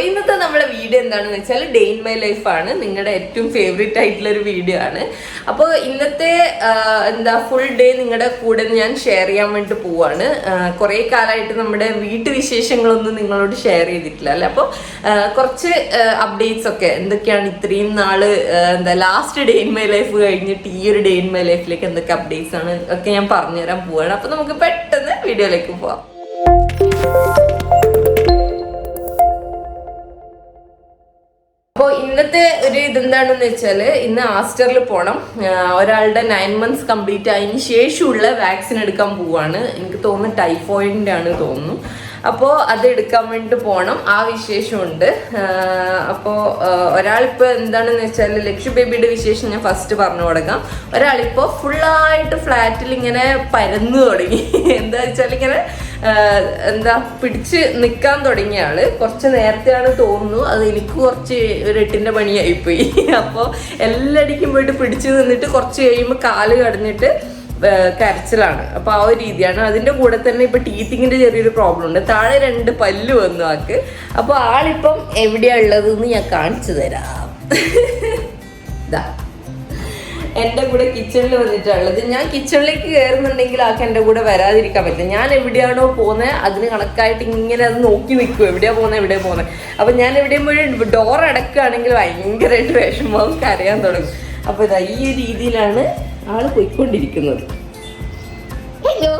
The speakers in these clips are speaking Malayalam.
ഇന്നത്തെ നമ്മുടെ വീഡിയോ എന്താണെന്ന് വെച്ചാൽ ഡേ ഇൻ മൈ ലൈഫ് ആണ്. നിങ്ങളുടെ ഏറ്റവും ഫേവറേറ്റ് ആയിട്ടുള്ള ഒരു വീഡിയോ ആണ്. അപ്പോൾ ഇന്നത്തെ ഫുൾ ഡേ നിങ്ങളുടെ കൂടെ ഞാൻ ഷെയർ ചെയ്യാൻ വേണ്ടി പോവാണ്. കുറേ കാലമായിട്ട് നമ്മുടെ വീട്ടുവിശേഷങ്ങളൊന്നും നിങ്ങളോട് ഷെയർ ചെയ്തിട്ടില്ല അല്ലേ. അപ്പോൾ കുറച്ച് അപ്ഡേറ്റ്സ് ഒക്കെ എന്തൊക്കെയാണ് ഇത്രയും നാള് last day in my life കഴിഞ്ഞിട്ട് ഈ ഒരു ഡേ ഇൻ മൈ ലൈഫിലേക്ക് എന്തൊക്കെ അപ്ഡേറ്റ്സ് ആണ് ഒക്കെ ഞാൻ പറഞ്ഞുതരാൻ പോവാണ്. അപ്പോൾ നമുക്ക് പെട്ടെന്ന് വീഡിയോയിലേക്ക് പോവാം. അപ്പോൾ ഇന്നത്തെ ഒരു ഇതെന്താണെന്ന് വെച്ചാൽ ഇന്ന് ആസ്റ്ററിൽ പോകണം. ഒരാളുടെ 9 months കംപ്ലീറ്റ് ആയതിനു ശേഷമുള്ള വാക്സിൻ എടുക്കാൻ പോവാണ്. എനിക്ക് തോന്നുന്നു ടൈഫോയിഡിൻ്റെ ആണ് തോന്നുന്നു. അപ്പോൾ അത് എടുക്കാൻ വേണ്ടി പോകണം. ആ വിശേഷമുണ്ട്. അപ്പോൾ ഒരാളിപ്പോൾ എന്താണെന്ന് വെച്ചാൽ ലക്ഷു ബേബിയുടെ വിശേഷം ഞാൻ ഫസ്റ്റ് പറഞ്ഞു കൊടുക്കാം. ഒരാളിപ്പോൾ ഫുള്ളായിട്ട് ഫ്ലാറ്റിൽ ഇങ്ങനെ പരന്നു തുടങ്ങി. എന്താ വെച്ചാൽ ഇങ്ങനെ പിടിച്ച് നിൽക്കാൻ തുടങ്ങിയ ആള് കുറച്ച് നേരത്തെയാണ് തോന്നുന്നു. അത് എനിക്ക് കുറച്ച് ഒരു 8ന്റെ പണിയായിപ്പോയി. അപ്പോൾ എല്ലാടിക്കും പോയിട്ട് പിടിച്ചു നിന്നിട്ട് കുറച്ച് കഴിയുമ്പോൾ കാല് കടഞ്ഞിട്ട് കരച്ചിലാണ്. അപ്പോൾ ആ ഒരു രീതിയാണ്. അതിൻ്റെ കൂടെ തന്നെ ഇപ്പം ടീത്തിങ്ങിൻ്റെ ചെറിയൊരു പ്രോബ്ലം ഉണ്ട്. താഴെ 2 പല്ല് വന്നു ആൾക്ക്. അപ്പോൾ ആളിപ്പം എവിടെയാ ഉള്ളതെന്ന് ഞാൻ കാണിച്ചു തരാം. ഇതാ എൻ്റെ കൂടെ കിച്ചണിൽ വന്നിട്ടുള്ളത്. ഞാൻ കിച്ചണിലേക്ക് കയറുന്നുണ്ടെങ്കിൽ ആൾക്ക് എൻ്റെ കൂടെ വരാതിരിക്കാൻ പറ്റില്ല. ഞാൻ എവിടെയാണോ പോകുന്നത് അതിന് കണക്കായിട്ട് ഇങ്ങനെ അത് നോക്കി നിൽക്കും. എവിടെയാണ് പോകുന്നത്. അപ്പം ഞാൻ എവിടെയും പോയി ഡോർ അടക്കുകയാണെങ്കിൽ ഭയങ്കരമായിട്ട് വിഷമവും കരയാൻ തുടങ്ങും. അപ്പോൾ ഇതാ ഈ ഒരു രീതിയിലാണ് ആള് പോയിക്കൊണ്ടിരിക്കുന്നത്. ഹലോ,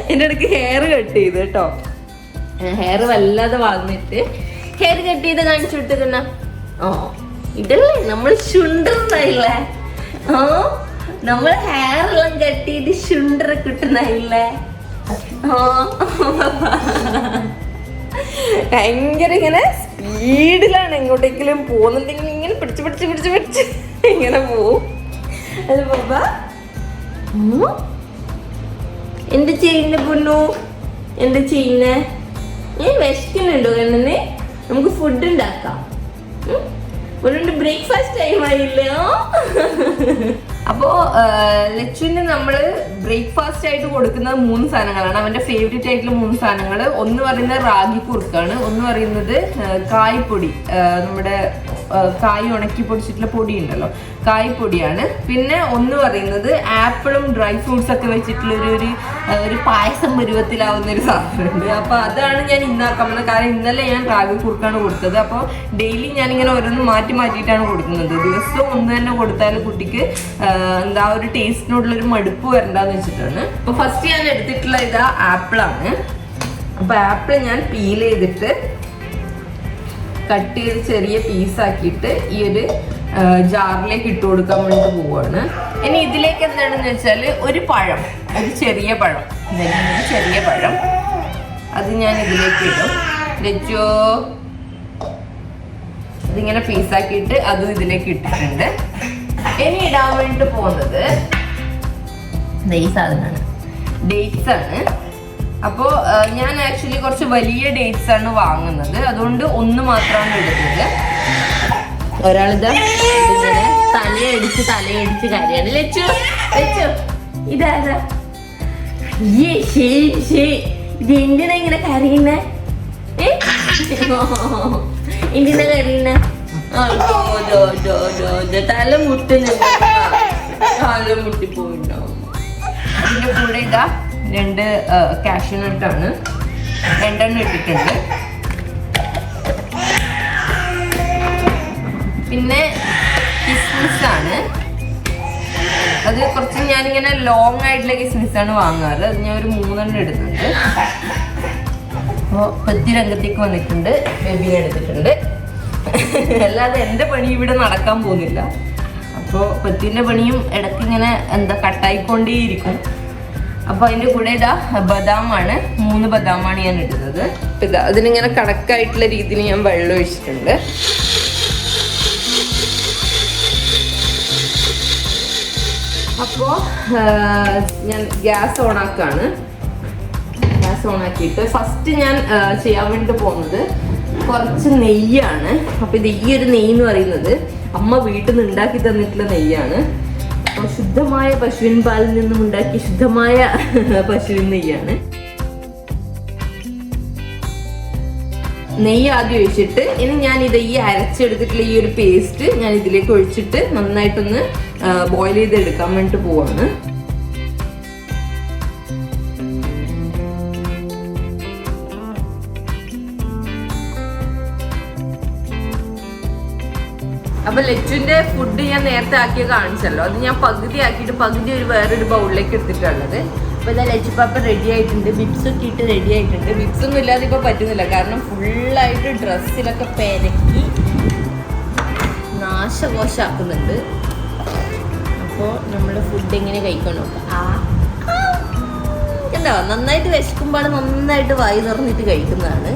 എൻ്റെ ഇടയ്ക്ക് ഹെയർ കട്ട് ചെയ്ത് കേട്ടോ. ഹെയർ വല്ലാതെ വളർന്നിട്ട് ഹെയർ കട്ട് ചെയ്ത് കാണിച്ചു കൊടുത്തിരുന്ന ഇതല്ലേ നമ്മൾ ശുണ്ടറില്ലേ. നമ്മൾ ഹെയർ എല്ലാം കട്ട് ചെയ്ത് ശുണ്ടർ കിട്ടുന്നില്ലേ. ഭയങ്കര ഇങ്ങനെ സ്പീഡിലാണ്. എങ്ങോട്ടെങ്കിലും പോകുന്നുണ്ടെങ്കിൽ ഇങ്ങനെ പിടിച്ച് ഇങ്ങനെ പോവും. അല്ല ബാബ, എന്ത് ചെയ്യുന്ന പൊന്നു, എന്ത് ചെയ്യുന്ന? വിശക്കുന്നുണ്ടോ കണ്ണന്? നമുക്ക് ഫുഡ് ഉണ്ടാക്കാം. ബ്രേക്ക്ഫാസ്റ്റ് ടൈം ആയില്ലോ. അപ്പോൾ ലച്ചുവിന് നമ്മൾ ബ്രേക്ക്ഫാസ്റ്റ് ആയിട്ട് കൊടുക്കുന്നത് 3 സാധനങ്ങളാണ്. അവൻ്റെ ഫേവറേറ്റ് ആയിട്ടുള്ള 3 സാധനങ്ങൾ. ഒന്ന് പറയുന്നത് റാഗി കുറുക്കാണ്. ഒന്ന് പറയുന്നത് കായ്പൊടി, നമ്മുടെ കായ് ഉണക്കി പൊടിച്ചിട്ടുള്ള പൊടി ഉണ്ടല്ലോ, കായ്പൊടിയാണ്. പിന്നെ ഒന്ന് പറയുന്നത് ആപ്പിളും ഡ്രൈ ഫ്രൂട്ട്സ് ഒക്കെ വെച്ചിട്ടുള്ള ഒരു പായസം പരുവത്തിലാവുന്ന ഒരു സാധനമുണ്ട്. അപ്പോൾ അതാണ് ഞാൻ ഇന്നാക്കാൻ പോകുന്നത്. കാരണം ഇന്നലെ ഞാൻ റാഗി കുറുക്കാണ് കൊടുത്തത്. അപ്പോൾ ഡെയിലി ഞാനിങ്ങനെ ഓരോന്ന് മാറ്റിയിട്ടാണ് കൊടുക്കുന്നത്. ദിവസവും ഒന്ന് തന്നെ കൊടുത്താൽ കുട്ടിക്ക് ഒരു ടേസ്റ്റിനോടുള്ളൊരു മടുപ്പ് വരണ്ടെന്ന് വെച്ചിട്ടാണ്. അപ്പോൾ ഫസ്റ്റ് ഞാൻ എടുത്തിട്ടുള്ള ഇതാ ആപ്പിളാണ്. അപ്പോൾ ആപ്പിൾ ഞാൻ പീൽ ചെയ്തിട്ട് കട്ട് ചെയ്ത് ചെറിയ പീസാക്കിയിട്ട് ഈ ഒരു ജാറിലേക്ക് ഇട്ട് കൊടുക്കാൻ വേണ്ടി പോവാണ്. ഇനി ഇതിലേക്ക് എന്താണെന്ന് വെച്ചാൽ ഒരു ചെറിയ പഴം അത് ഞാൻ ഇതിലേക്ക് ഇടും. ലച്ചോ, ഇതിങ്ങനെ പീസാക്കിയിട്ട് അതും ഇതിലേക്ക് ഇട്ടിട്ടുണ്ട്. ഇനി ഇടാൻ വേണ്ടി പോകുന്നത് ഈ സാധനമാണ്, ഡേറ്റ്സ് ആണ്. അപ്പോൾ ഞാൻ ആക്ച്വലി കുറച്ച് വലിയ ഡേറ്റ്സ് ആണ് വാങ്ങുന്നത്. അതുകൊണ്ട് ഒന്ന് മാത്രമാണ് ഇടുന്നത്. ഒരാളിതാ ഇങ്ങനെ തലയടിച്ച് കാര്യമാണ്. ലച്ചു ഇതാരാ? ഇത് എന്തിനാ ഇങ്ങനെ കരയുന്നേ? എന്തിനാ കരയുന്നേ? തല മുട്ടിപ്പോയിണ്ടാവും. അതിൻ്റെ കൂടെ ഇതാ 2 കാഷ്യൂനട്ടാണ്, 2 എണ്ണം ഇട്ടിട്ടുണ്ട്. പിന്നെ കിസ്മിസാണ്. അത് കുറച്ച് ഞാനിങ്ങനെ ലോങ് ആയിട്ടുള്ള കിസ്മിസാണ് വാങ്ങാറ്. അത് ഞാൻ ഒരു 3 എണ്ണം ഇടുന്നുണ്ട്. അപ്പോൾ പത്തി രംഗത്തേക്ക് വന്നിട്ടുണ്ട്. ബേബിയെ എടുത്തിട്ടുണ്ട്. അല്ലാതെ എൻ്റെ പണി ഇവിടെ നടക്കാൻ പോകുന്നില്ല. അപ്പോൾ പത്തിൻ്റെ പണിയും ഇടയ്ക്ക് ഇങ്ങനെ കട്ടായിക്കൊണ്ടേയിരിക്കും. അപ്പോൾ അതിൻ്റെ കൂടെ ഇതാ ബദാമാണ്, 3 ബദാമാണ് ഞാൻ ഇടുന്നത്. ഇതാ അതിനിങ്ങനെ കണക്കായിട്ടുള്ള രീതിയിൽ ഞാൻ വെള്ളം ഒഴിച്ചിട്ടുണ്ട്. അപ്പോൾ ഞാൻ ഗ്യാസ് ഓണാക്കാണ്. ഗ്യാസ് ഓണാക്കിയിട്ട് ഫസ്റ്റ് ഞാൻ ചെയ്യാൻ വേണ്ടി പോകുന്നത് കുറച്ച് നെയ്യാണ്. അപ്പോൾ ഇത് ഈ ഒരു നെയ്യ് എന്ന് പറയുന്നത് അമ്മ വീട്ടിൽ നിന്ന് ഉണ്ടാക്കി തന്നിട്ടുള്ള നെയ്യാണ്. അപ്പോൾ ശുദ്ധമായ പശുവിൻ പാലിൽ നിന്നും ഉണ്ടാക്കിയ ശുദ്ധമായ പശുവിൻ നെയ്യാണ്. നെയ്യ് ആദ്യം ഒഴിച്ചിട്ട് ഇനി ഞാൻ ഇത് ഈ അരച്ചെടുത്തിട്ടുള്ള ഈ ഒരു പേസ്റ്റ് ഞാൻ ഇതിലേക്ക് ഒഴിച്ചിട്ട് നന്നായിട്ടൊന്ന് ബോയിൽ ചെയ്ത് എടുക്കാൻ വേണ്ടിട്ട് പോവാണ്. അപ്പൊ ലച്ചുവിന്റെ ഫുഡ് ഞാൻ നേരത്തെ ആക്കിയ കാണിച്ചല്ലോ, അത് ഞാൻ പകുതി ആക്കിയിട്ട് പകുതി വേറൊരു ബൗളിലേക്ക് എടുത്തിട്ടുള്ളത്. അപ്പൊ ഇതാ ലച്ചു പാപ്പ റെഡി ആയിട്ടുണ്ട്, ബിബ്സ് ഒക്കെ ഇട്ട് റെഡി ആയിട്ടുണ്ട്. ബിബ്സ് ഒന്നും ഇല്ലാതെ ഇപ്പൊ പറ്റുന്നില്ല, കാരണം ഫുള്ളായിട്ട് ഡ്രസ്സിലൊക്കെ പെരക്കി നാശകോശാക്കുന്നുണ്ട്. അപ്പോൾ നമ്മുടെ ഫുഡ് എങ്ങനെ കഴിക്കാൻ നോക്കാം. എന്താ നന്നായിട്ട് വിശക്കുമ്പോൾ നന്നായിട്ട് വായി തുറന്നിട്ട് കഴിക്കുന്നതാണ്.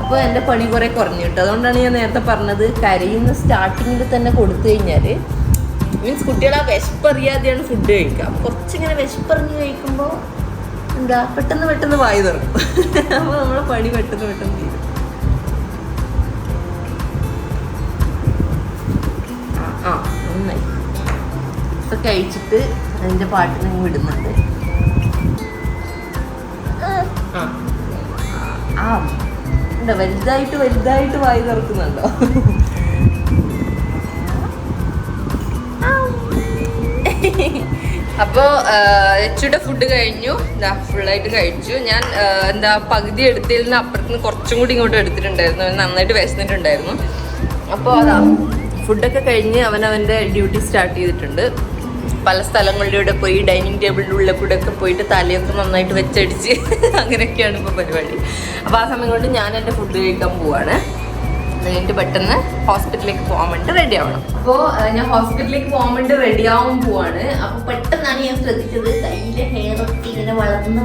അപ്പോൾ എൻ്റെ പണി കുറേ കുറഞ്ഞു കിട്ടും. അതുകൊണ്ടാണ് ഞാൻ നേരത്തെ പറഞ്ഞത്, കരയുന്ന സ്റ്റാർട്ടിങ്ങിൽ തന്നെ കൊടുത്തു കഴിഞ്ഞാൽ മീൻസ് കുട്ടികൾ ആ വിശപ്പറിയാതെയാണ് ഫുഡ് കഴിക്കുക. അപ്പോൾ കുറച്ചിങ്ങനെ വിശപ്പറിഞ്ഞ് കഴിക്കുമ്പോൾ എന്താ പെട്ടെന്ന് വായി തുറക്കും. അപ്പോൾ നമ്മളെ പണി പെട്ടെന്ന് തീരും. നന്നായി ഇപ്പം കഴിച്ചിട്ട് അതിൻ്റെ പാട്ടിന് വിടുന്നുണ്ട്. വലുതായിട്ട് വായി തുറക്കുന്നുണ്ടോ? അപ്പോൾ എച്ചുടെ ഫുഡ് കഴിഞ്ഞു, ഫുള്ളായിട്ട് കഴിച്ചു. ഞാൻ പകുതി എടുത്തതിൽ നിന്ന് അപ്പുറത്തുനിന്ന് കുറച്ചും കൂടി ഇങ്ങോട്ട് എടുത്തിട്ടുണ്ടായിരുന്നു. നന്നായിട്ട് വിശന്നിട്ടുണ്ടായിരുന്നു. അപ്പോൾ അതാ ഫുഡൊക്കെ കഴിഞ്ഞ് അവൻ്റെ ഡ്യൂട്ടി സ്റ്റാർട്ട് ചെയ്തിട്ടുണ്ട്. പല സ്ഥലങ്ങളിലൂടെ പോയി ഡൈനിങ് ടേബിളിൻ്റെ ഉള്ളിൽ കൂടെ ഒക്കെ പോയിട്ട് തലയൊക്കെ നന്നായിട്ട് വെച്ചടിച്ച് അങ്ങനെയൊക്കെയാണ് ഇപ്പോൾ പരിപാടി. അപ്പോൾ ആ സമയം കൊണ്ട് ഞാൻ എൻ്റെ ഫുഡ് കഴിക്കാൻ പോവാണ്. എന്നിട്ട് പെട്ടെന്ന് ഹോസ്പിറ്റലിലേക്ക് പോകാൻ വേണ്ടി റെഡി ആവണം. അപ്പോൾ ഞാൻ ഹോസ്പിറ്റലിലേക്ക് പോകാൻ വേണ്ടി റെഡി ആവാൻ പോവാണ്. അപ്പോൾ പെട്ടെന്നാണ് ഞാൻ ശ്രദ്ധിച്ചത്, കയ്യിലെ ഹെയറൊക്കെ ഇങ്ങനെ വളർന്ന്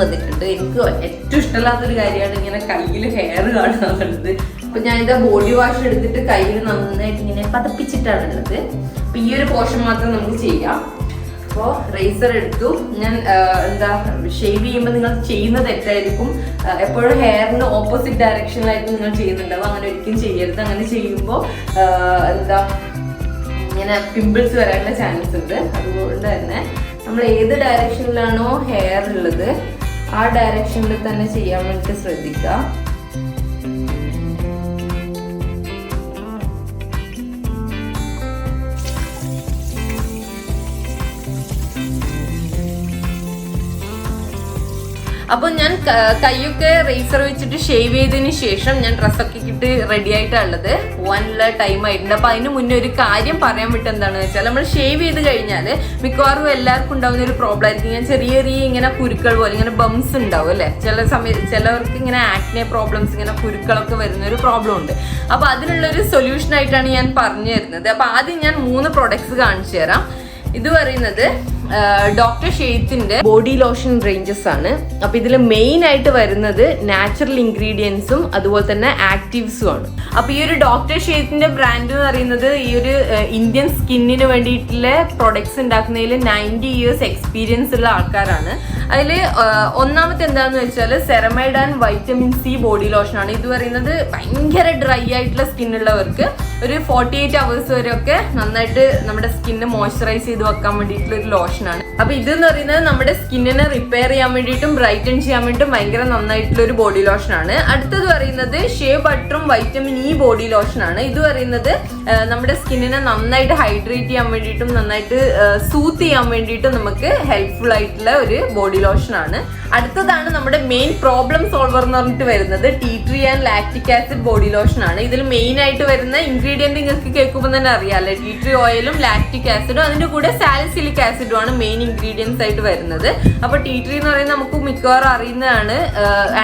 വന്നിട്ടുണ്ട്. എനിക്ക് ഏറ്റവും ഇഷ്ടമില്ലാത്തൊരു കാര്യമാണ് ഇങ്ങനെ കയ്യിൽ ഹെയർ കാണുന്നത്. അപ്പോൾ ഞാൻ ഇതാ ബോഡി വാഷ് എടുത്തിട്ട് കയ്യിൽ നന്നായിട്ട് ഇങ്ങനെ പതപ്പിച്ചിട്ടാണ് ഉള്ളത്. അപ്പോൾ ഈ ഒരു പോർഷൻ മാത്രം നമുക്ക് ചെയ്യാം. അപ്പോൾ റേസർ എടുത്തു. ഞാൻ ഷേവ് ചെയ്യുമ്പോൾ നിങ്ങൾ ചെയ്യുന്ന തെറ്റായിരിക്കും. എപ്പോഴും ഹെയറിന് ഓപ്പോസിറ്റ് ഡയറക്ഷനിലായിട്ട് നിങ്ങൾ ചെയ്യുന്നുണ്ടാവും. അങ്ങനെ ഒരിക്കലും ചെയ്യരുത്. അങ്ങനെ ചെയ്യുമ്പോൾ ഇങ്ങനെ പിമ്പിൾസ് വരാനുള്ള ചാൻസ് ഉണ്ട്. അതുകൊണ്ട് തന്നെ നമ്മൾ ഏത് ഡയറക്ഷനിലാണോ ഹെയർ ഉള്ളത് ആ ഡയറക്ഷനിൽ തന്നെ ചെയ്യാൻ വേണ്ടി ശ്രദ്ധിക്കുക. അപ്പോൾ ഞാൻ കൈയൊക്കെ റേസർ വെച്ചിട്ട് ഷേവ് ചെയ്തതിന് ശേഷം ഞാൻ ഡ്രസ്സൊക്കെ ഇട്ട് റെഡി ആയിട്ടുള്ളത് പോകാനുള്ള ടൈം ആയിട്ടുണ്ട്. അപ്പോൾ അതിന് മുന്നേ ഒരു കാര്യം പറയാൻ വിട്ട് എന്താണെന്ന് വെച്ചാൽ, നമ്മൾ ഷേവ് ചെയ്ത് കഴിഞ്ഞാൽ മിക്കവാറും എല്ലാവർക്കും ഉണ്ടാകുന്ന ഒരു പ്രോബ്ലം ആയിരിക്കും, ഞാൻ ചെറിയ ഇങ്ങനെ കുരുക്കൾ പോലെ ഇങ്ങനെ ബംസ് ഉണ്ടാവും അല്ലേ. ചിലവർക്ക് ഇങ്ങനെ ആക്നെ പ്രോബ്ലംസ്, ഇങ്ങനെ കുരുക്കളൊക്കെ വരുന്ന ഒരു പ്രോബ്ലം ഉണ്ട്. അപ്പോൾ അതിനുള്ളൊരു സൊല്യൂഷൻ ആയിട്ടാണ് ഞാൻ പറഞ്ഞു തരുന്നത്. അപ്പോൾ ആദ്യം ഞാൻ 3 പ്രോഡക്ട്സ് കാണിച്ചു തരാം. ഇത് പറയുന്നത് ഡോക്ടർ ഷെയ്ത്തിന്റെ ബോഡി ലോഷൻ റേഞ്ചസ് ആണ്. അപ്പൊ ഇതിൽ മെയിൻ ആയിട്ട് വരുന്നത് നാച്ചുറൽ ഇൻഗ്രീഡിയൻസും അതുപോലെ തന്നെ ആക്റ്റീവ്സും ആണ്. അപ്പൊ ഈ ഒരു ഡോക്ടർ ഷെയ്ത്തിന്റെ ബ്രാൻഡ് എന്ന് പറയുന്നത് ഈ ഒരു ഇന്ത്യൻ സ്കിന്നിന് വേണ്ടിയിട്ടുള്ള പ്രൊഡക്ട്സ് ഉണ്ടാക്കുന്നതിൽ 90 years എക്സ്പീരിയൻസ് ഉള്ള ആൾക്കാരാണ്. അതിൽ ഒന്നാമത്തെ എന്താണെന്ന് വെച്ചാൽ ceramide and vitamin C body lotion ആണ്. ഇത് പറയുന്നത് ഭയങ്കര ഡ്രൈ ആയിട്ടുള്ള സ്കിന്നുള്ളവർക്ക് ഒരു 48 hours വരെയൊക്കെ നന്നായിട്ട് നമ്മുടെ സ്കിന്ന് മോയ്സ്ചറൈസ് ചെയ്ത് വെക്കാൻ വേണ്ടിയിട്ടുള്ള ഒരു ലോഷനാണ്. അപ്പൊ ഇതെന്ന് പറയുന്നത് നമ്മുടെ സ്കിന്നിനെ റിപ്പയർ ചെയ്യാൻ വേണ്ടിയിട്ടും ബ്രൈറ്റൻ ചെയ്യാൻ വേണ്ടിയിട്ടും ഭയങ്കര നന്നായിട്ടുള്ള ഒരു ബോഡി ലോഷനാണ്. അടുത്തത് പറയുന്നത് ഷേ ബട്ടറും വൈറ്റമിൻ ഇ ബോഡി ലോഷനാണ്. ഇത് പറയുന്നത് നമ്മുടെ സ്കിന്നിനെ നന്നായിട്ട് ഹൈഡ്രേറ്റ് ചെയ്യാൻ വേണ്ടിയിട്ടും നന്നായിട്ട് സൂത്ത് ചെയ്യാൻ വേണ്ടിയിട്ടും നമുക്ക് ഹെൽപ്ഫുൾ ആയിട്ടുള്ള ഒരു ബോഡി ലോഷനാണ്. അടുത്തതാണ് നമ്മുടെ മെയിൻ പ്രോബ്ലം സോൾവർ എന്ന് പറഞ്ഞിട്ട് വരുന്നത് tea tree and lactic acid body ലോഷനാണ്. ഇതിൽ മെയിൻ ആയിട്ട് വരുന്ന ഇൻഗ്രീഡിയന്റ് നിങ്ങൾക്ക് കേൾക്കുമ്പോൾ തന്നെ അറിയാമല്ലേ, ടീ ട്രീ ഓയിലും ലാക്റ്റിക് ആസിഡും അതിന്റെ കൂടെ സാലിസിലിക് ആസിഡും ആണ് മെയിൻ ഇൻഗ്രീഡിയൻസ് ആയിട്ട് വരുന്നത്. അപ്പൊ ടീ ട്രീ എന്ന് പറയുന്നത് നമുക്ക് മിക്കവാറും അറിയുന്നതാണ്,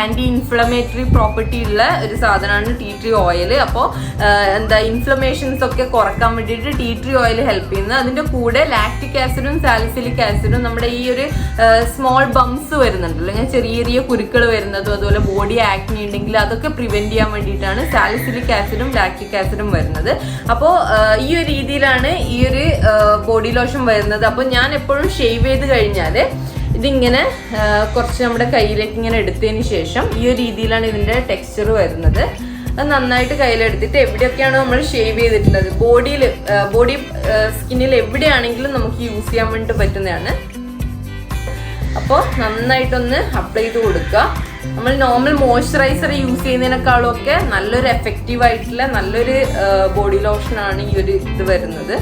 ആന്റി ഇൻഫ്ലമേറ്ററി പ്രോപ്പർട്ടി ഉള്ള ഒരു സാധനമാണ് ടീ ട്രീ ഓയിൽ. അപ്പോൾ ഇൻഫ്ലമേഷൻസ് ഒക്കെ കുറക്കാൻ വേണ്ടിയിട്ട് ടീ ട്രീ ഓയിൽ ഹെൽപ്പ് ചെയ്യുന്നത്. അതിന്റെ കൂടെ ലാക്റ്റിക് ആസിഡും സാലിസിലിക് ആസിഡും നമ്മുടെ ഈ ഒരു സ്മോൾ ബംസ് വരുന്നുണ്ടല്ലോ, ഞാൻ ചെറിയ കുരുക്കൾ വരുന്നതും അതുപോലെ ബോഡി ആക്നി ഉണ്ടെങ്കിൽ അതൊക്കെ പ്രിവെന്റ് ചെയ്യാൻ വേണ്ടിയിട്ടാണ് സാലിസിലിക് ആസിഡും ലാക്റ്റിക് ആസിഡും വരുന്നത്. അപ്പോൾ ഈ ഒരു രീതിയിലാണ് ഈ ഒരു ബോഡി ലോഷൻ വരുന്നത്. അപ്പോൾ ഞാൻ എപ്പോഴും ഷേവ് ചെയ്ത് കഴിഞ്ഞാൽ ഇതിങ്ങനെ കുറച്ച് നമ്മുടെ കയ്യിലേക്ക് ഇങ്ങനെ എടുത്തതിന് ശേഷം ഈ ഒരു രീതിയിലാണ് ഇതിൻ്റെ ടെക്സ്ചർ വരുന്നത്. അത് നന്നായിട്ട് കയ്യിലെടുത്തിട്ട് എവിടെയൊക്കെയാണോ നമ്മൾ ഷേവ് ചെയ്തിട്ടുള്ളത് ബോഡി സ്കിന്നിൽ എവിടെയാണെങ്കിലും നമുക്ക് യൂസ് ചെയ്യാൻ വേണ്ടി പറ്റുന്നതാണ്. അപ്പോൾ നന്നായിട്ടൊന്ന് അപ്ലൈ ചെയ്ത് കൊടുക്കുക. നമ്മൾ നോർമൽ മോയ്സ്ചറൈസർ യൂസ് ചെയ്യുന്നതിനേക്കാളും ഒക്കെ നല്ലൊരു എഫക്റ്റീവ് ആയിട്ടുള്ള നല്ലൊരു ബോഡി ലോഷനാണ് ഈ ഒരു ഇത് വരുന്നത്.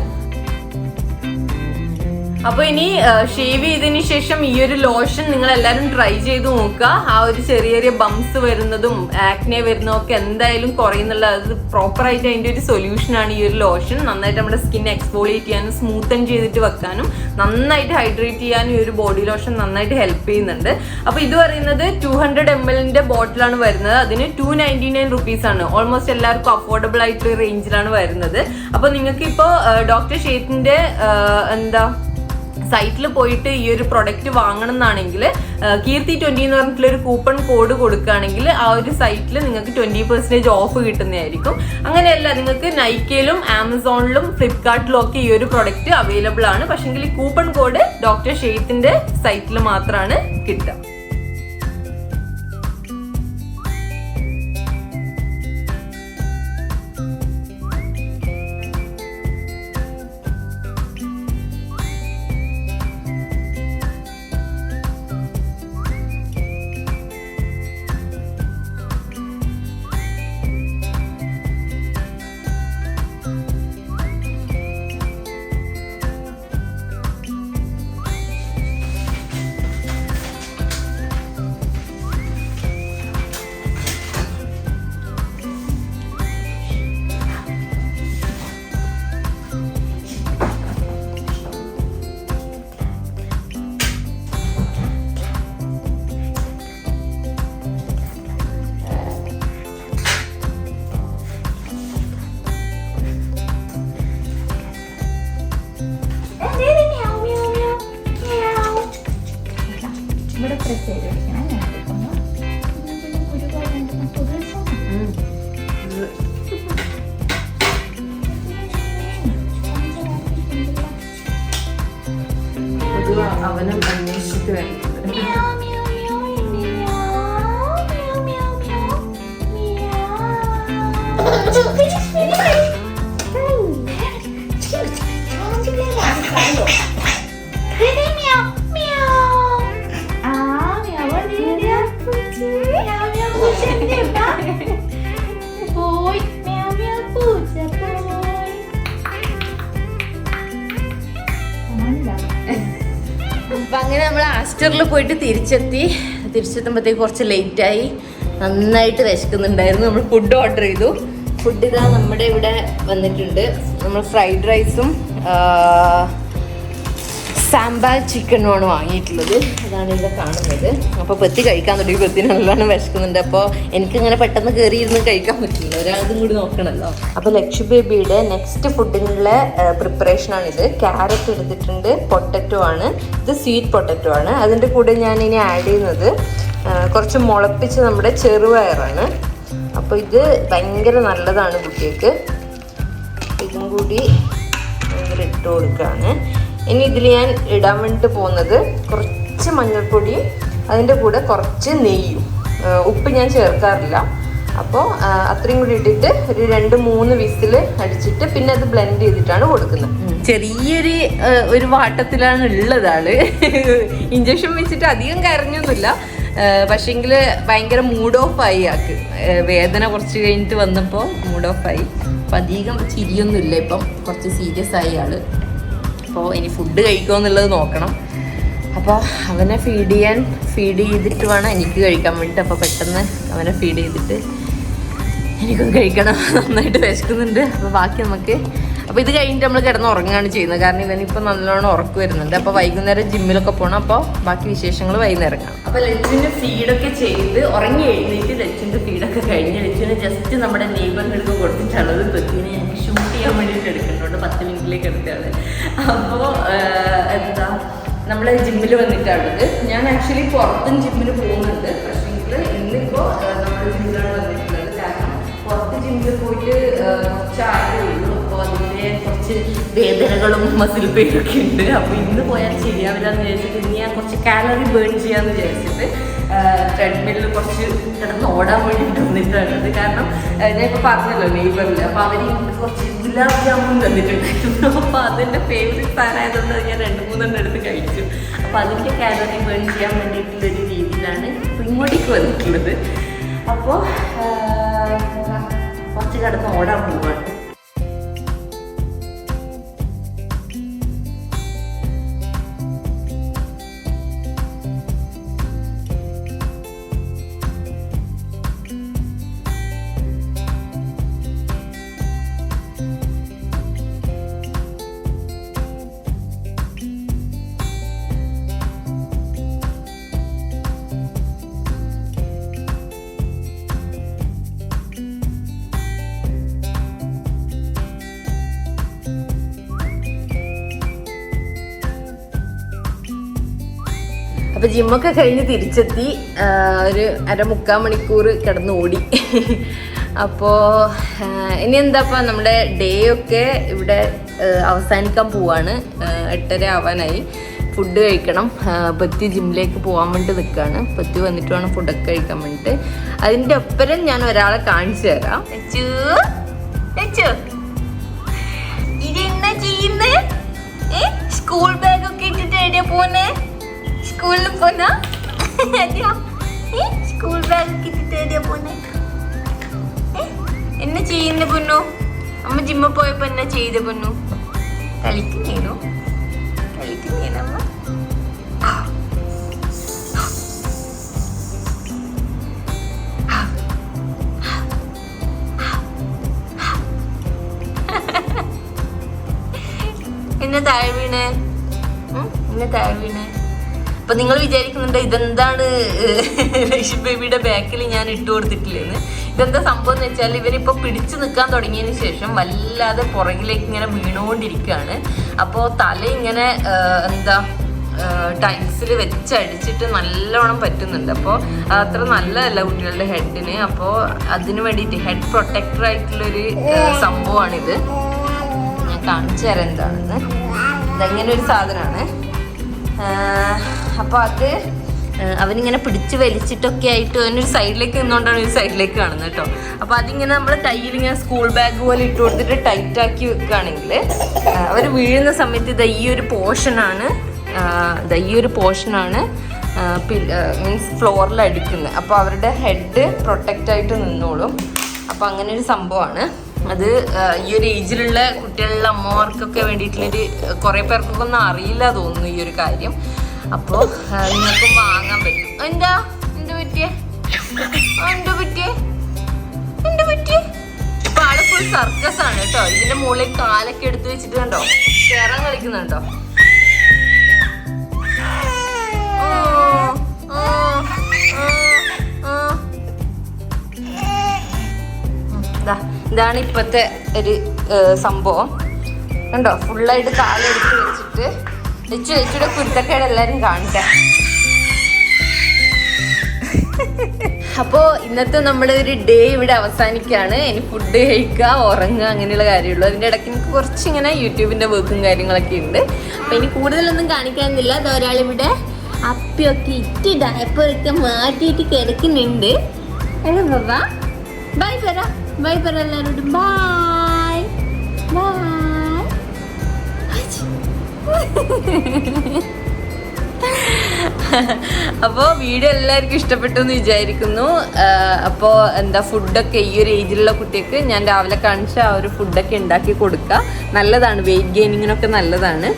അപ്പോൾ ഇനി ഷേവ് ചെയ്തതിന് ശേഷം ഈ ഒരു ലോഷൻ നിങ്ങൾ എല്ലാവരും ട്രൈ ചെയ്ത് നോക്കുക. ആ ഒരു ചെറിയ ചെറിയ ബംസ് വരുന്നതും ആക്നെ വരുന്നതും ഒക്കെ എന്തായാലും കുറയുന്നുള്ള അത് പ്രോപ്പറായിട്ട് അതിൻ്റെ ഒരു സൊല്യൂഷനാണ് ഈ ഒരു ലോഷൻ. നന്നായിട്ട് നമ്മുടെ സ്കിൻ എക്സ്ഫോളിയേറ്റ് ചെയ്യാനും സ്മൂത്തൻ ചെയ്തിട്ട് വെക്കാനും നന്നായിട്ട് ഹൈഡ്രേറ്റ് ചെയ്യാനും ഈ ഒരു ബോഡി ലോഷൻ നന്നായിട്ട് ഹെൽപ്പ് ചെയ്യുന്നുണ്ട്. അപ്പോൾ ഇത് പറയുന്നത് 200 ml ബോട്ടിലാണ് വരുന്നത്. അതിന് 299 rupees ഓൾമോസ്റ്റ് എല്ലാവർക്കും അഫോർഡബിൾ ആയിട്ടുള്ള റേഞ്ചിലാണ് വരുന്നത്. അപ്പോൾ നിങ്ങൾക്ക് ഇപ്പോൾ ഡോക്ടർ ഷേത്തിൻ്റെ സൈറ്റിൽ പോയിട്ട് ഈ ഒരു പ്രൊഡക്റ്റ് വാങ്ങണം എന്നാണെങ്കിൽ കീർത്തി 20 എന്ന് പറഞ്ഞിട്ടുള്ളൊരു കൂപ്പൺ കോഡ് കൊടുക്കുകയാണെങ്കിൽ ആ ഒരു സൈറ്റിൽ നിങ്ങൾക്ക് 20% ഓഫ് കിട്ടുന്നതായിരിക്കും. അങ്ങനെയല്ല, നിങ്ങൾക്ക് നൈക്കയിലും ആമസോണിലും ഫ്ലിപ്കാർട്ടിലും ഒക്കെ ഈ ഒരു പ്രൊഡക്റ്റ് അവൈലബിൾ ആണ്. പക്ഷെങ്കിൽ ഈ കൂപ്പൺ കോഡ് ഡോക്ടർ ഷെയ്ത്തിന്റെ സൈറ്റിൽ മാത്രമാണ് കിട്ടുക. അവനും അന്വേഷിച്ചിട്ട് വരുന്നുണ്ട്. അപ്പം അങ്ങനെ നമ്മൾ ആസ്റ്ററിൽ പോയിട്ട് തിരിച്ചെത്തുമ്പോഴത്തേക്ക് കുറച്ച് ലേറ്റായി. നന്നായിട്ട് വിശക്കുന്നുണ്ടായിരുന്നു. നമ്മൾ ഫുഡ് ഓർഡർ ചെയ്തു. ഫുഡ് ഇതാ നമ്മുടെ ഇവിടെ വന്നിട്ടുണ്ട്. നമ്മൾ ഫ്രൈഡ് റൈസും സാമ്പാർ ചിക്കനുമാണ് വാങ്ങിയിട്ടുള്ളത്. അതാണ് ഇവിടെ കാണുന്നത്. അപ്പോൾ പെത്തി കഴിക്കാൻ തുടങ്ങി. പെത്തിന് നല്ലോണം വിശക്കുന്നുണ്ട്. അപ്പോൾ എനിക്കിങ്ങനെ പെട്ടെന്ന് കയറി ഇരുന്ന് കഴിക്കാൻ പറ്റില്ല, ഒരാളും കൂടി നോക്കണമല്ലോ. അപ്പോൾ ലക്ഷു ബേബിയുടെ നെക്സ്റ്റ് ഫുഡിനുള്ള പ്രിപ്പറേഷനാണിത്. ക്യാരറ്റ് എടുത്തിട്ടുണ്ട്, പൊട്ടറ്റോ ആണ്, ഇത് സ്വീറ്റ് പൊട്ടറ്റോ ആണ്. അതിൻ്റെ കൂടെ ഞാൻ ഇനി ആഡ് ചെയ്യുന്നത് കുറച്ച് മുളപ്പിച്ച് നമ്മുടെ ചെറുപയറാണ്. അപ്പോൾ ഇത് ഭയങ്കര നല്ലതാണ് കുട്ടികൾക്ക്. ഇതും കൂടി ഇട്ട് കൊടുക്കുകയാണ്. ഇനി ഇതിൽ ഞാൻ ഇടാൻ വേണ്ടിയിട്ട് പോകുന്നത് കുറച്ച് മഞ്ഞൾപ്പൊടിയും അതിൻ്റെ കൂടെ കുറച്ച് നെയ്യും. ഉപ്പ് ഞാൻ ചേർക്കാറില്ല. അപ്പോൾ അത്രയും കൂടി ഇട്ടിട്ട് ഒരു 2-3 വിസിൽ അടിച്ചിട്ട് പിന്നെ അത് ബ്ലെൻഡ് ചെയ്തിട്ടാണ് കൊടുക്കുന്നത്. ചെറിയൊരു വാട്ടത്തിലാണ് ഉള്ളതാണ്. ഇഞ്ചക്ഷൻ വെച്ചിട്ട് അധികം കരഞ്ഞൊന്നുമില്ല. പക്ഷേങ്കിൽ ഭയങ്കര മൂഡ് ഓഫ് ആയി ആക്ക്. വേദന കുറച്ച് കഴിഞ്ഞിട്ട് വന്നപ്പോൾ മൂഡ് ഓഫ് ആയി. അപ്പം അധികം ചിരിയൊന്നുമില്ല. ഇപ്പം കുറച്ച് സീരിയസ് ആയി ആള്. അപ്പോൾ ഇനി ഫുഡ് കഴിക്കുമോ എന്നുള്ളത് നോക്കണം. അപ്പോൾ അവനെ ഫീഡ് ചെയ്തിട്ട് വേണം എനിക്ക് കഴിക്കാൻ വേണ്ടിയിട്ട്. അപ്പോൾ പെട്ടെന്ന് അവനെ ഫീഡ് ചെയ്തിട്ട് എനിക്കൊന്ന് കഴിക്കണം. നന്നായിട്ട് വിശക്കുന്നുണ്ട്. അപ്പോൾ ബാക്കി നമുക്ക് അപ്പോൾ ഇത് കഴിഞ്ഞിട്ട് നമ്മൾ കിടന്ന് ഉറങ്ങുകയാണ് ചെയ്യുന്നത്. കാരണം ഇവനിപ്പോൾ നല്ലോണം ഉറക്കം വരുന്നുണ്ട്. അപ്പോൾ വൈകുന്നേരം ജിമ്മിലൊക്കെ പോകണം. അപ്പോൾ ബാക്കി വിശേഷങ്ങൾ വൈകുന്നേരം കാണാം. അപ്പോൾ ലച്ചുവിന് ഫീഡൊക്കെ ചെയ്ത് ഉറങ്ങി എഴുന്നേറ്റ് ലച്ചുവിൻ്റെ ഫീഡൊക്കെ കഴിഞ്ഞ് ലച്ചുവിന് ജസ്റ്റ് നമ്മുടെ നെയ്ബറിനടുത്ത് കൊടുത്തിട്ടുള്ളത് പെത്തിന് ഞങ്ങൾക്ക് ഷൂട്ട് ചെയ്യാൻ വേണ്ടിയിട്ട് എടുക്കുന്നുണ്ട്. 10 മിനിറ്റിലേക്ക് എടുത്തതാണ്. അപ്പോൾ എന്താ നമ്മൾ ജിമ്മിൽ വന്നിട്ടാണുള്ളത്. ഞാൻ ആക്ച്വലി പുറത്തും ജിമ്മിൽ പോകുന്നുണ്ട്. പക്ഷേ ഇന്നിപ്പോൾ നമ്മുടെ ജിമ്മിലാണ് വന്നിട്ടുള്ളത്. കാരണം പുറത്ത് ജിമ്മിൽ പോയിട്ട് കുറച്ചായതേ ഉള്ളൂ. അപ്പോൾ അതിൻ്റെ കുറച്ച് വേദനകളും മസിൽ പെയിനൊക്കെ ഉണ്ട്. അപ്പോൾ ഇന്ന് പോയാൽ ശരിയാവില്ല എന്ന് വിചാരിച്ചിട്ട് ഇന്ന് ഞാൻ കുറച്ച് കാലറി ബേൺ ചെയ്യാമെന്ന് വിചാരിച്ചിട്ട് ട്രെഡ്മില്ലിൽ കുറച്ച് കിടന്ന് ഓടാൻ വേണ്ടിയിട്ട് വന്നിട്ടാണത്. കാരണം ഞാനിപ്പോൾ പറഞ്ഞല്ലോ നെയ്ബറിൽ. അപ്പോൾ അവർ കുറച്ച് ഗുലാബ് ജാമുൻ തന്നിട്ടുണ്ടായിരുന്നു. അപ്പോൾ അതെൻ്റെ ഫേവറേറ്റ് സാധനമായതുകൊണ്ട് ഞാൻ 2-3 എടുത്ത് കഴിച്ചു. അപ്പോൾ അതിൻ്റെ കാലറി ബേൺ ചെയ്യാൻ വേണ്ടിയിട്ടുള്ളൊരു രീതി വീട്ടിലാണ് ഇപ്പം ഇങ്ങോട്ടേക്ക് വന്നിട്ടുള്ളത്. അപ്പോൾ കുറച്ച് കിടന്ന് ഓടാൻ പോവാണ്. അപ്പോൾ ജിമ്മൊക്കെ കഴിഞ്ഞ് തിരിച്ചെത്തി. ഒരു 1.25 മണിക്കൂർ കിടന്ന് ഓടി. അപ്പോൾ ഇനി എന്താപ്പാ നമ്മുടെ ഡേ ഒക്കെ ഇവിടെ അവസാനിക്കാൻ പോവാണ്. 8:30 ആവാനായി. ഫുഡ് കഴിക്കണം. പത്തി ജിമ്മിലേക്ക് പോകാൻ വേണ്ടി നിൽക്കുകയാണ്. പത്തി വന്നിട്ട് വേണം ഫുഡൊക്കെ കഴിക്കാൻ വേണ്ടിയിട്ട്. അതിൻ്റെ ഒപ്പരം ഞാൻ ഒരാളെ കാണിച്ചു തരാം. ഇതെന്നാ ചെയ്യുന്നേ? സ്കൂൾ ബാഗൊക്കെ ഇട്ടിട്ട് എവിടെയാ പോന്നെ? സ്കൂളിൽ പോന്നാ? സ്കൂൾ ബാഗൊക്കെ ഇട്ടിട്ട് എവിടെയാ പോന്നെ? എന്നാ ചെയ്യുന്ന പൊന്നു? അമ്മ ജിമ്മ പോയപ്പോ എന്നാ ചെയ്ത പൊന്നു? കളിക്കുന്നേനോ? കളിക്കുന്നേനമ്മ? എന്നെ താഴെ വീണേ? എന്നെ താഴെ വീണേ? അപ്പൊ നിങ്ങൾ വിചാരിക്കുന്നുണ്ട് ഇതെന്താണ് ലക്ഷ്മി ബേബിയുടെ ബാക്കിൽ ഞാൻ ഇട്ട് കൊടുത്തിട്ടില്ലെന്ന്. ഇതെന്താ സംഭവം എന്ന് വെച്ചാൽ ഇവരിപ്പോ പിടിച്ചു നിൽക്കാൻ തുടങ്ങിയതിന് ശേഷം വല്ലാതെ പുറകിലേക്ക് ഇങ്ങനെ വീണുകൊണ്ടിരിക്കുകയാണ്. അപ്പോൾ തല ഇങ്ങനെ എന്താ ടൈൽസിൽ വെച്ചടിച്ചിട്ട് നല്ലോണം പറ്റുന്നുണ്ട്. അപ്പോൾ അത്ര നല്ലതല്ല കുട്ടികളുടെ ഹെഡിന്. അപ്പോൾ അതിന് വേണ്ടിയിട്ട് ഹെഡ് പ്രൊട്ടക്ടർ ആയിട്ടുള്ളൊരു സംഭവമാണിത്. ഞാൻ കാണിച്ചു തരാം എന്താണെന്ന്. ഇതെങ്ങനെ ഒരു സാധനമാണ്. അപ്പോൾ അത് അവനിങ്ങനെ പിടിച്ച് വലിച്ചിട്ടൊക്കെ ആയിട്ട് അവനൊരു സൈഡിലേക്ക് നിന്നുകൊണ്ടാണ് ഒരു സൈഡിലേക്ക് കാണുന്നത് കേട്ടോ. അപ്പോൾ അതിങ്ങനെ നമ്മൾ കയ്യിൽ ഇങ്ങനെ സ്കൂൾ ബാഗ് പോലെ ഇട്ട് കൊടുത്തിട്ട് ടൈറ്റാക്കി വെക്കുകയാണെങ്കിൽ അവർ വീഴുന്ന സമയത്ത് ഇത് ഈ ഒരു പോർഷനാണ് മീൻസ് ഫ്ലോറിൽ അടിക്കുന്നത്. അപ്പോൾ അവരുടെ ഹെഡ് പ്രൊട്ടക്റ്റായിട്ട് നിന്നോളും. അപ്പോൾ അങ്ങനെ ഒരു സംഭവമാണ് അത്. ഈ ഒരു ഏജിലുള്ള കുട്ടികളുടെ അമ്മമാർക്കൊക്കെ വേണ്ടിയിട്ടുള്ളൊരു കുറേ പേർക്കൊക്കെ ഒന്നും അറിയില്ല തോന്നുന്നു ഈ ഒരു കാര്യം. അപ്പോൾ നിങ്ങൾക്കും വാങ്ങാൻ പറ്റും. എന്താ പറ്റിയേ? ഇപ്പൊ ആള് ഫുൾ സർക്കസ് ആണ് കേട്ടോ. ഇതിന്റെ മുകളിൽ കാലൊക്കെ എടുത്ത് വെച്ചിട്ട് കണ്ടോ കയറാൻ കളിക്കുന്നുണ്ടോ? ഇതാണ് ഇപ്പോഴത്തെ ഒരു സംഭവം കണ്ടോ. ഫുള്ളായിട്ട് കാലെടുത്ത് വെച്ചിട്ട് വെച്ചിട്ട് കുരുത്തക്കേട് എല്ലാവരും കാണട്ടെ. അപ്പോൾ ഇന്നത്തെ നമ്മുടെ ഒരു ഡേ ഇവിടെ അവസാനിക്കുകയാണ്. ഇനി ഫുഡ് കഴിക്കുക, ഉറങ്ങുക, അങ്ങനെയുള്ള കാര്യമുള്ളൂ. അതിൻ്റെ ഇടയ്ക്ക് എനിക്ക് കുറച്ചിങ്ങനെ യൂട്യൂബിൻ്റെ വർക്കും കാര്യങ്ങളൊക്കെ ഉണ്ട്. അപ്പോൾ ഇനി കൂടുതലൊന്നും കാണിക്കാനില്ല. അത് ഒരാളിവിടെ അപ്പിയൊക്കെ ഇട്ട് ഡയപ്പറൊക്കെ മാറ്റിയിട്ട് കിടക്കുന്നുണ്ട്. ബൈ പറ എല്ലാവരോടും. ബൈ. അപ്പോൾ വീഡിയോ എല്ലാവർക്കും ഇഷ്ടപ്പെട്ടു എന്ന് വിചാരിക്കുന്നു. അപ്പോൾ എന്താ ഫുഡൊക്കെ ഈ ഒരു ഏജിലുള്ള കുട്ടിക്ക് ഞാൻ രാവിലെ കാണിച്ച ആ ഒരു ഫുഡൊക്കെ ഉണ്ടാക്കി കൊടുക്കുക. നല്ലതാണ്, വെയിറ്റ് ഗെയിനിങ്ങിനൊക്കെ നല്ലതാണ്.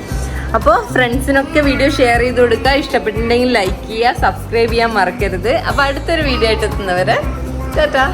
അപ്പോൾ ഫ്രണ്ട്സിനൊക്കെ വീഡിയോ ഷെയർ ചെയ്ത് കൊടുക്കുക. ഇഷ്ടപ്പെട്ടിട്ടുണ്ടെങ്കിൽ ലൈക്ക് ചെയ്യുക, സബ്സ്ക്രൈബ് ചെയ്യാൻ മറക്കരുത്. അപ്പോൾ അടുത്തൊരു വീഡിയോ ആയിട്ട് എത്തുന്നവരെ ടാറ്റാ.